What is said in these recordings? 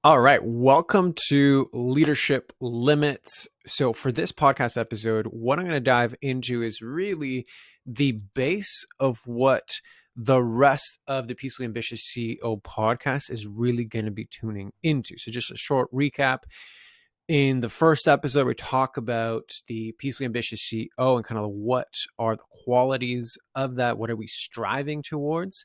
All right, welcome to Leadership Limits. So, for this podcast episode, what I'm going to dive into is really the base of what the rest of the Peacefully Ambitious CEO podcast is really going to be tuning into. So, just a short recap. In the first episode, we talk about the Peacefully Ambitious CEO and kind of what are the qualities of that? What are we striving towards?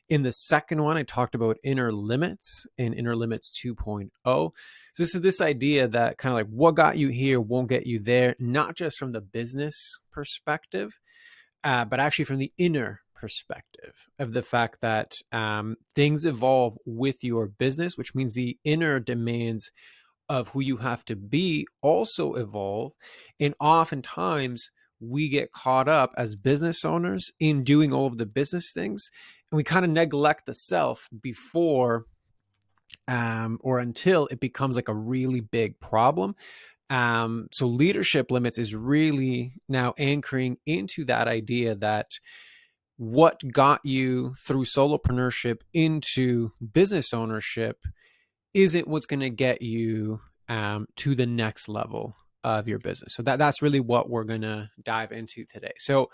In the second one, I talked about inner limits and inner limits 2.0. So this is this idea that kind of like what got you here won't get you there, not just from the business perspective, but actually from the inner perspective of the fact that things evolve with your business, which means the inner demands of who you have to be also evolve. And oftentimes we get caught up as business owners in doing all of the business things, and we kind of neglect the self before or until it becomes like a really big problem. So leadership limits is really now anchoring into that idea that what got you through solopreneurship into business ownership isn't what's going to get you to the next level of your business. So that's really what we're going to dive into today. So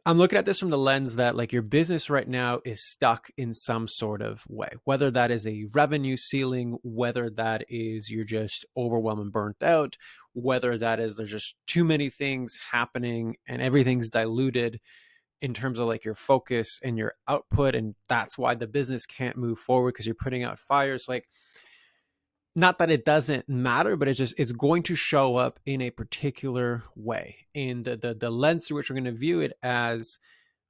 I'm looking at this from the lens that like your business right now is stuck in some sort of way, whether that is a revenue ceiling, whether that is you're just overwhelmed and burnt out, whether that is there's just too many things happening and everything's diluted in terms of like your focus and your output. And that's why the business can't move forward because you're putting out fires. Like, not that it doesn't matter, but it's going to show up in a particular way. And the lens through which we're going to view it as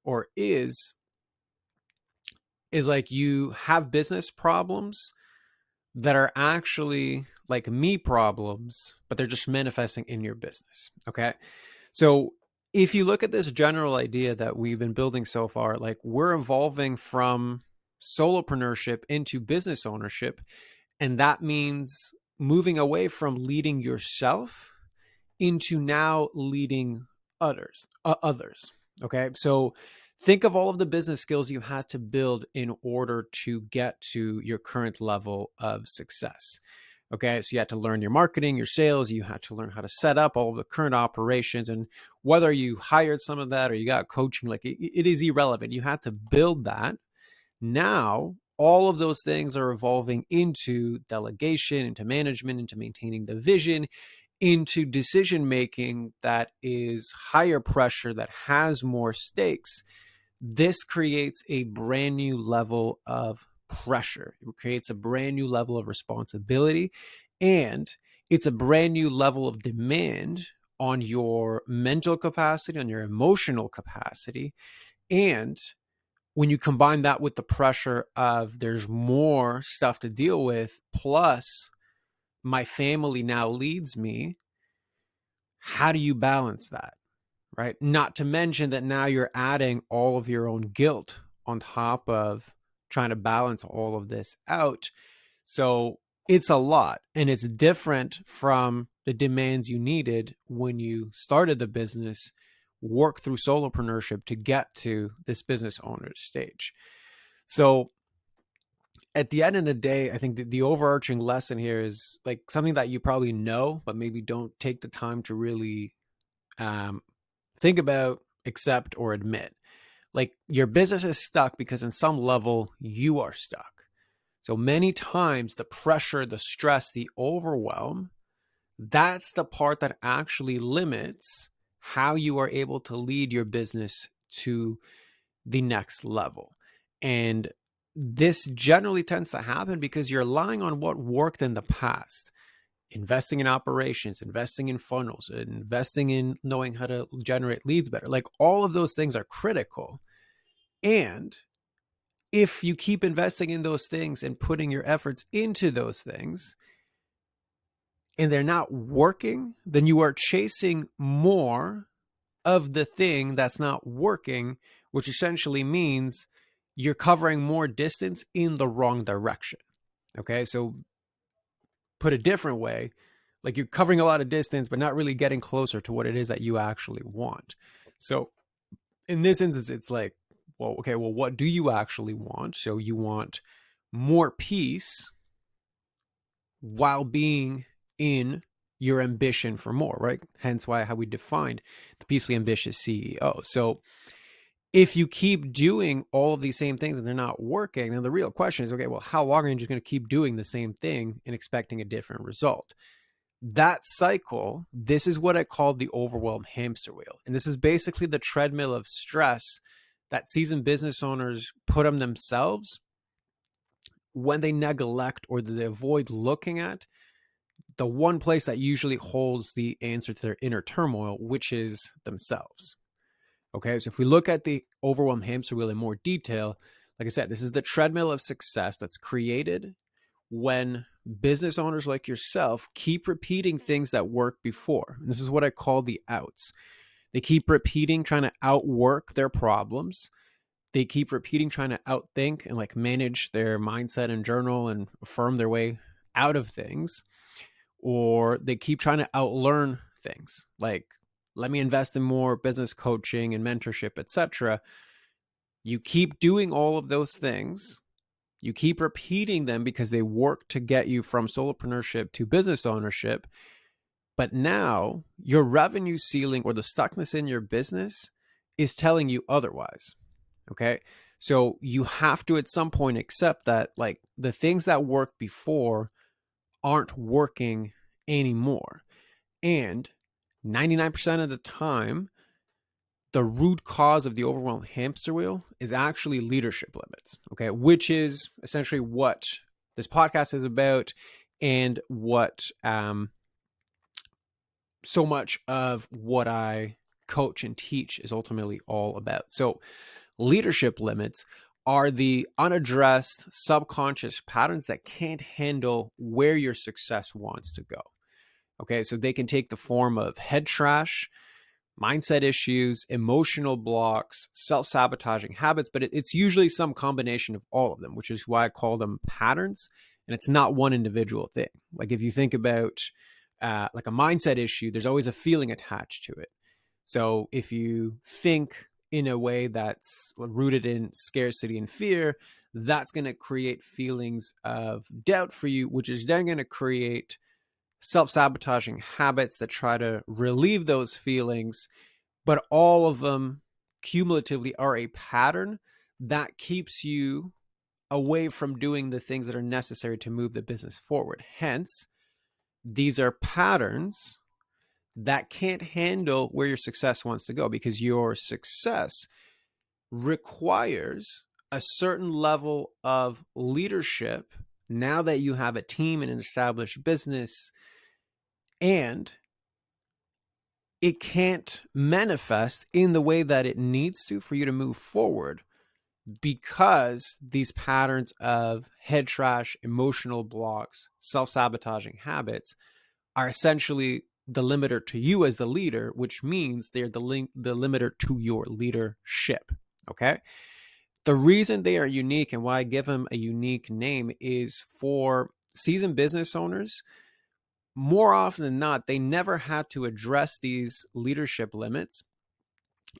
or is like you have business problems that are actually like me problems, but they're just manifesting in your business. Okay. So if you look at this general idea that we've been building so far, like we're evolving from solopreneurship into business ownership. And that means moving away from leading yourself into now leading others. Okay. So think of all of the business skills you had to build in order to get to your current level of success. Okay. So you had to learn your marketing, your sales, you had to learn how to set up all of the current operations. And whether you hired some of that or you got coaching, like it is irrelevant. You had to build that. Now, all of those things are evolving into delegation, into management, into maintaining the vision, into decision making that is higher pressure, that has more stakes. This creates a brand new level of pressure. It creates a brand new level of responsibility, and it's a brand new level of demand on your mental capacity, on your emotional capacity. And when you combine that with the pressure of there's more stuff to deal with, plus my family now leads me, how do you balance that? Right? Not to mention that now you're adding all of your own guilt on top of trying to balance all of this out. So it's a lot, and it's different from the demands you needed when you started the business, work through solopreneurship to get to this business owner stage. So at the end of the day, I think the overarching lesson here is like something that you probably know, but maybe don't take the time to really think about, accept, or admit. Like your business is stuck because in some level you are stuck. So many times the pressure, the stress, the overwhelm, that's the part that actually limits how you are able to lead your business to the next level. And this generally tends to happen because you're relying on what worked in the past. Investing in operations, investing in funnels, investing in knowing how to generate leads better. Like all of those things are critical. And if you keep investing in those things and putting your efforts into those things and they're not working, then you are chasing more of the thing that's not working, which essentially means you're covering more distance in the wrong direction. Okay. So put a different way, like you're covering a lot of distance, but not really getting closer to what it is that you actually want. So in this instance, it's like, well, okay, well, what do you actually want? So you want more peace while being in your ambition for more, right? Hence why how we defined the peacefully ambitious CEO. So if you keep doing all of these same things and they're not working, then the real question is, okay, well, how long are you just going to keep doing the same thing and expecting a different result? That cycle, this is what I call the overwhelmed hamster wheel. And this is basically the treadmill of stress that seasoned business owners put on themselves when they neglect or they avoid looking at the one place that usually holds the answer to their inner turmoil, which is themselves. Okay, so if we look at the overwhelmed hamster wheel in more detail, like I said, this is the treadmill of success that's created when business owners like yourself keep repeating things that worked before. And this is what I call the outs. They keep repeating, trying to outwork their problems. They keep repeating, trying to outthink and like manage their mindset and journal and affirm their way out of things. Or they keep trying to outlearn things like, let me invest in more business coaching and mentorship, etc. You keep doing all of those things. You keep repeating them because they work to get you from solopreneurship to business ownership. But now your revenue ceiling or the stuckness in your business is telling you otherwise. Okay. So you have to at some point accept that like the things that worked before aren't working anymore. And 99% of the time, the root cause of the overwhelmed hamster wheel is actually leadership limits, okay, which is essentially what this podcast is about and what so much of what I coach and teach is ultimately all about. So leadership limits are the unaddressed subconscious patterns that can't handle where your success wants to go. Okay, so they can take the form of head trash, mindset issues, emotional blocks, self-sabotaging habits, but it's usually some combination of all of them, which is why I call them patterns. And it's not one individual thing. Like if you think about like a mindset issue, there's always a feeling attached to it. So if you think in a way that's rooted in scarcity and fear, that's going to create feelings of doubt for you, which is then going to create self-sabotaging habits that try to relieve those feelings, but all of them cumulatively are a pattern that keeps you away from doing the things that are necessary to move the business forward. Hence, these are patterns that can't handle where your success wants to go because your success requires a certain level of leadership now that you have a team and an established business, and it can't manifest in the way that it needs to for you to move forward because these patterns of head trash, emotional blocks, self-sabotaging habits are essentially the limiter to you as the leader, which means they're the limiter to your leadership. Okay. The reason they are unique and why I give them a unique name is for seasoned business owners. More often than not, they never had to address these leadership limits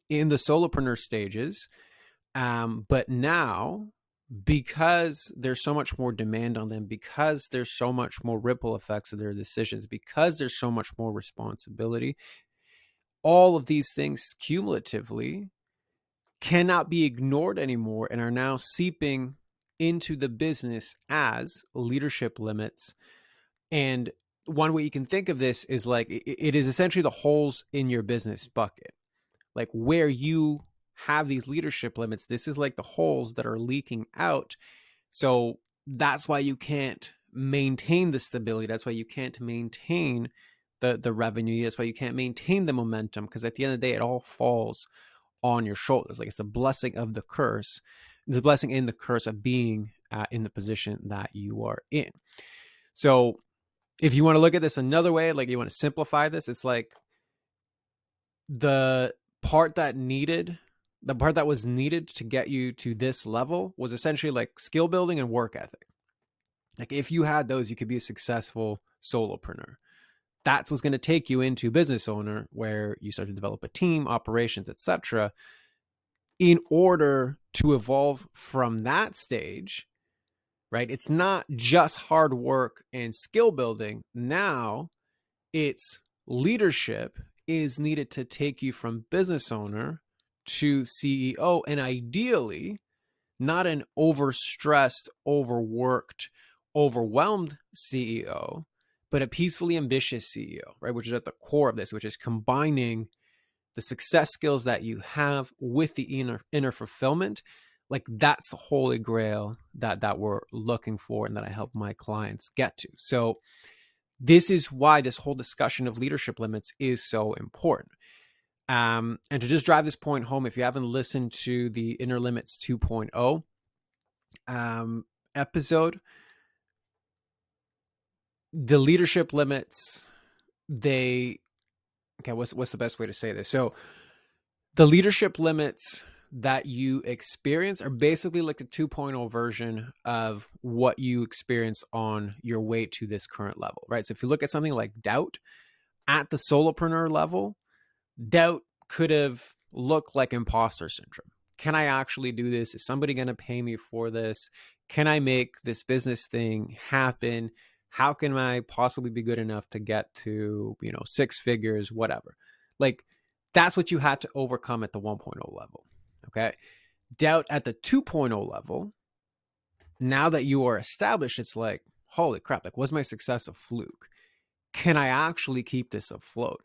in the solopreneur stages. But now, because there's so much more demand on them, because there's so much more ripple effects of their decisions, because there's so much more responsibility, all of these things cumulatively cannot be ignored anymore and are now seeping into the business as leadership limits. And one way you can think of this is like it is essentially the holes in your business bucket, like where you have these leadership limits. This is like the holes that are leaking out. So that's why you can't maintain the stability. That's why you can't maintain the revenue. That's why you can't maintain the momentum, because at the end of the day, it all falls on your shoulders. Like it's a blessing of the curse, the blessing and the curse of being in the position that you are in. So if you want to look at this another way, like you want to simplify this, it's like the part that was needed to get you to this level was essentially like skill building and work ethic. Like if you had those, you could be a successful solopreneur. That's what's going to take you into business owner, where you start to develop a team, operations, etc. In order to evolve from that stage, right? It's not just hard work and skill building. Now it's leadership is needed to take you from business owner to CEO, and ideally not an overstressed, overworked, overwhelmed CEO, but a peacefully ambitious CEO, right? Which is at the core of this, which is combining the success skills that you have with the inner fulfillment. Like that's the holy grail that we're looking for and that I help my clients get to. So this is why this whole discussion of leadership limits is so important. And to just drive this point home, if you haven't listened to the Inner Limits 2.0 episode, the leadership limits, what's the best way to say this? So the leadership limits that you experience are basically like the 2.0 version of what you experience on your way to this current level, right? So if you look at something like doubt at the solopreneur level, doubt could have looked like imposter syndrome. Can I actually do this? Is somebody going to pay me for this? Can I make this business thing happen? How can I possibly be good enough to get to, 6 figures, whatever? Like that's what you had to overcome at the 1.0 level. Okay. Doubt at the 2.0 level. Now that you are established, it's like, holy crap, like was my success a fluke? Can I actually keep this afloat?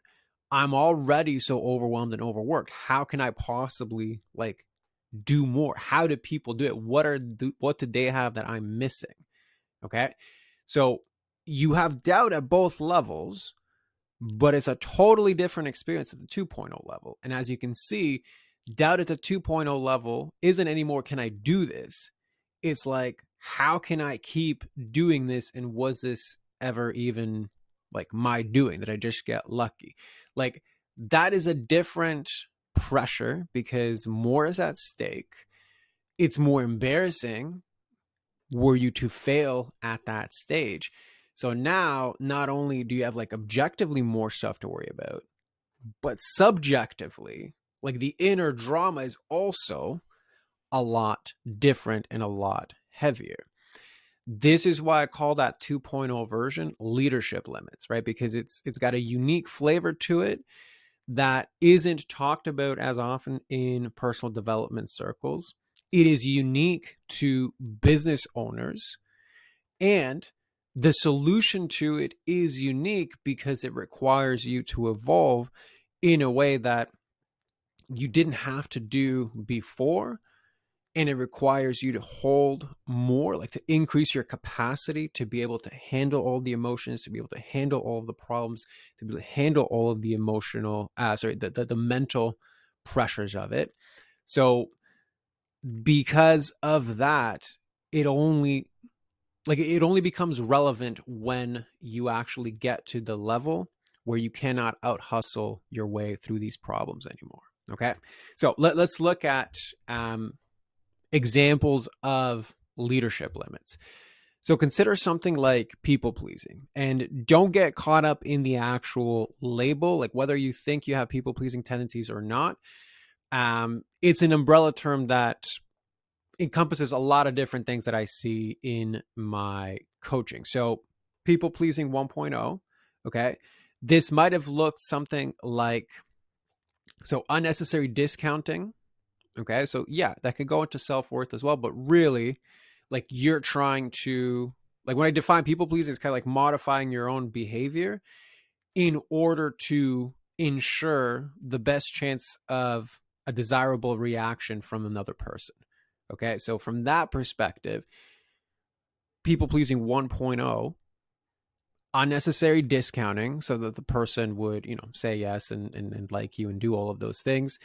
I'm already so overwhelmed and overworked. How can I possibly do more? How do people do it? What do they have that I'm missing? Okay. So you have doubt at both levels, but it's a totally different experience at the 2.0 level. And as you can see, doubt at the 2.0 level isn't anymore, can I do this? It's like, how can I keep doing this? And was this ever even like my doing? Did I just get lucky? Like that is a different pressure because more is at stake. It's more embarrassing were you to fail at that stage. So now not only do you have like objectively more stuff to worry about, but subjectively, like the inner drama is also a lot different and a lot heavier. This is why I call that 2.0 version leadership limits, right? Because it's got a unique flavor to it that isn't talked about as often in personal development circles. It is unique to business owners, and the solution to it is unique because it requires you to evolve in a way that you didn't have to do before. And it requires you to hold more, like to increase your capacity to be able to handle all the emotions, to be able to handle all of the problems, to be able to handle all of the emotional, the mental pressures of it. So because of that, it only becomes relevant when you actually get to the level where you cannot out hustle your way through these problems anymore. Okay. So let's look at, examples of leadership limits. So consider something like people pleasing, and don't get caught up in the actual label, like whether you think you have people pleasing tendencies or not. It's an umbrella term that encompasses a lot of different things that I see in my coaching. So people pleasing 1.0, okay. This might have looked something like, so unnecessary discounting. Okay. So yeah, that could go into self-worth as well, but really like you're trying to, like when I define people pleasing, it's kind of like modifying your own behavior in order to ensure the best chance of a desirable reaction from another person. Okay. So from that perspective, people pleasing 1.0, unnecessary discounting so that the person would, say yes and like you and do all of those things.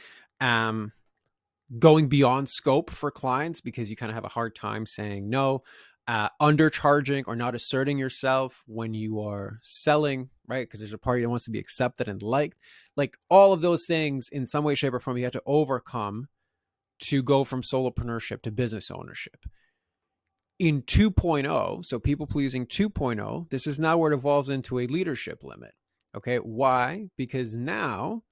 Going beyond scope for clients because you kind of have a hard time saying no, undercharging or not asserting yourself when you are selling, right? Because there's a party that wants to be accepted and liked. Like all of those things in some way, shape, or form, you have to overcome to go from solopreneurship to business ownership. In 2.0, so people pleasing 2.0, this is now where it evolves into a leadership limit. Okay. Why? Because now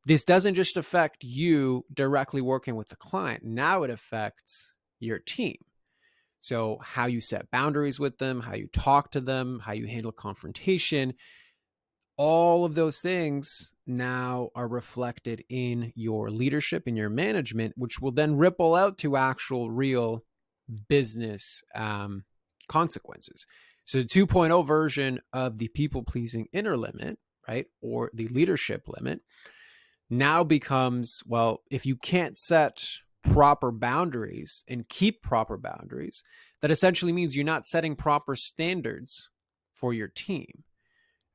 this doesn't just affect you directly working with the client. Now it affects your team. So how you set boundaries with them, how you talk to them, how you handle confrontation, all of those things now are reflected in your leadership and your management, which will then ripple out to actual real business consequences. So the 2.0 version of the people-pleasing inner limit, right, or the leadership limit, now becomes, well, if you can't set proper boundaries and keep proper boundaries, that essentially means you're not setting proper standards for your team.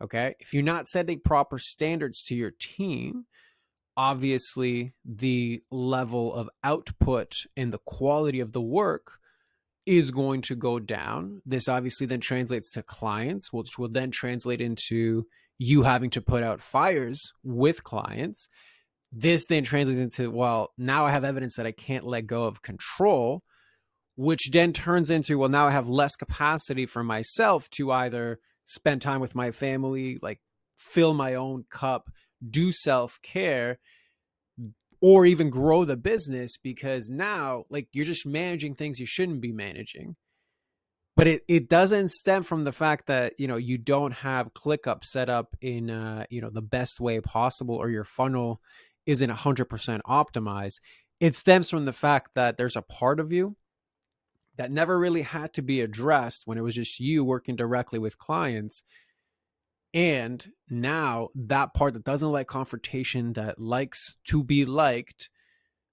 Okay. If you're not setting proper standards to your team, obviously the level of output and the quality of the work is going to go down. This obviously then translates to clients, which will then translate into you having to put out fires with clients. This then translates into, well, now I have evidence that I can't let go of control, which then turns into, well, now I have less capacity for myself to either spend time with my family, like fill my own cup, do self-care, or even grow the business, because now like you're just managing things you shouldn't be managing. But it doesn't stem from the fact that, you don't have ClickUp set up in, the best way possible, or your funnel isn't 100% optimized. It stems from the fact that there's a part of you that never really had to be addressed when it was just you working directly with clients. And now that part that doesn't like confrontation, that likes to be liked,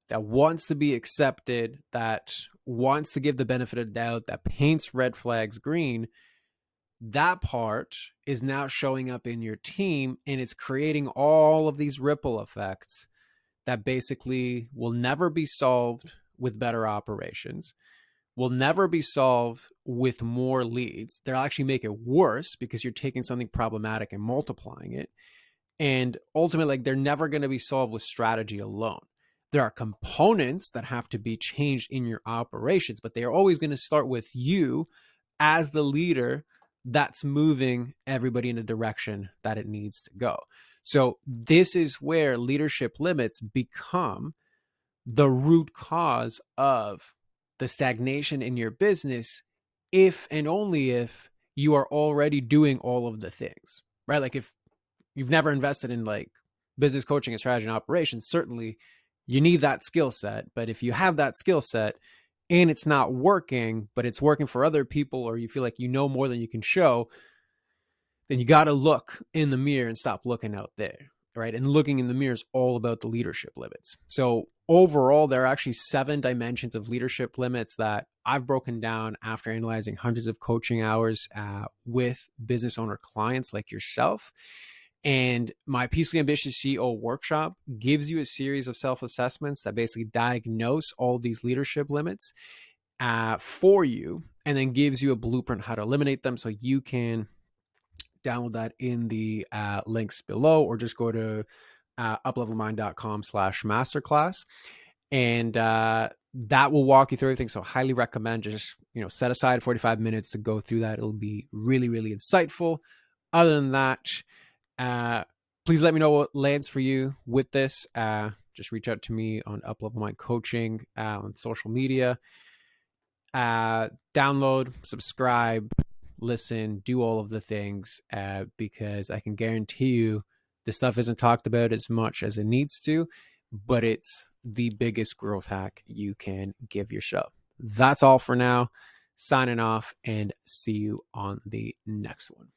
that wants to be accepted, that wants to give the benefit of the doubt, that paints red flags green, that part is now showing up in your team, and it's creating all of these ripple effects that basically will never be solved with better operations, will never be solved with more leads. They'll actually make it worse because you're taking something problematic and multiplying it. And ultimately, they're never going to be solved with strategy alone. There are components that have to be changed in your operations, but they are always going to start with you as the leader that's moving everybody in the direction that it needs to go. So this is where leadership limits become the root cause of the stagnation in your business, if and only if you are already doing all of the things, right? Like if you've never invested in like business coaching and strategy and operations, certainly you need that skill set. But if you have that skill set and it's not working, but it's working for other people, or you feel like you know more than you can show, then you got to look in the mirror and stop looking out there, right? And looking in the mirror is all about the leadership limits. So overall, there are actually 7 dimensions of leadership limits that I've broken down after analyzing hundreds of coaching hours with business owner clients like yourself. And my Peacefully Ambitious CEO workshop gives you a series of self-assessments that basically diagnose all these leadership limits for you, and then gives you a blueprint how to eliminate them. So you can download that in the links below, or just go to uplevelmind.com/masterclass. And that will walk you through everything. So highly recommend just, set aside 45 minutes to go through that. It'll be really, really insightful. Other than that, please let me know what lands for you with this. Just reach out to me on Uplevel Mind Coaching on social media. Download, subscribe, listen, do all of the things, because I can guarantee you this stuff isn't talked about as much as it needs to, but it's the biggest growth hack you can give yourself. That's all for now. Signing off, and see you on the next one.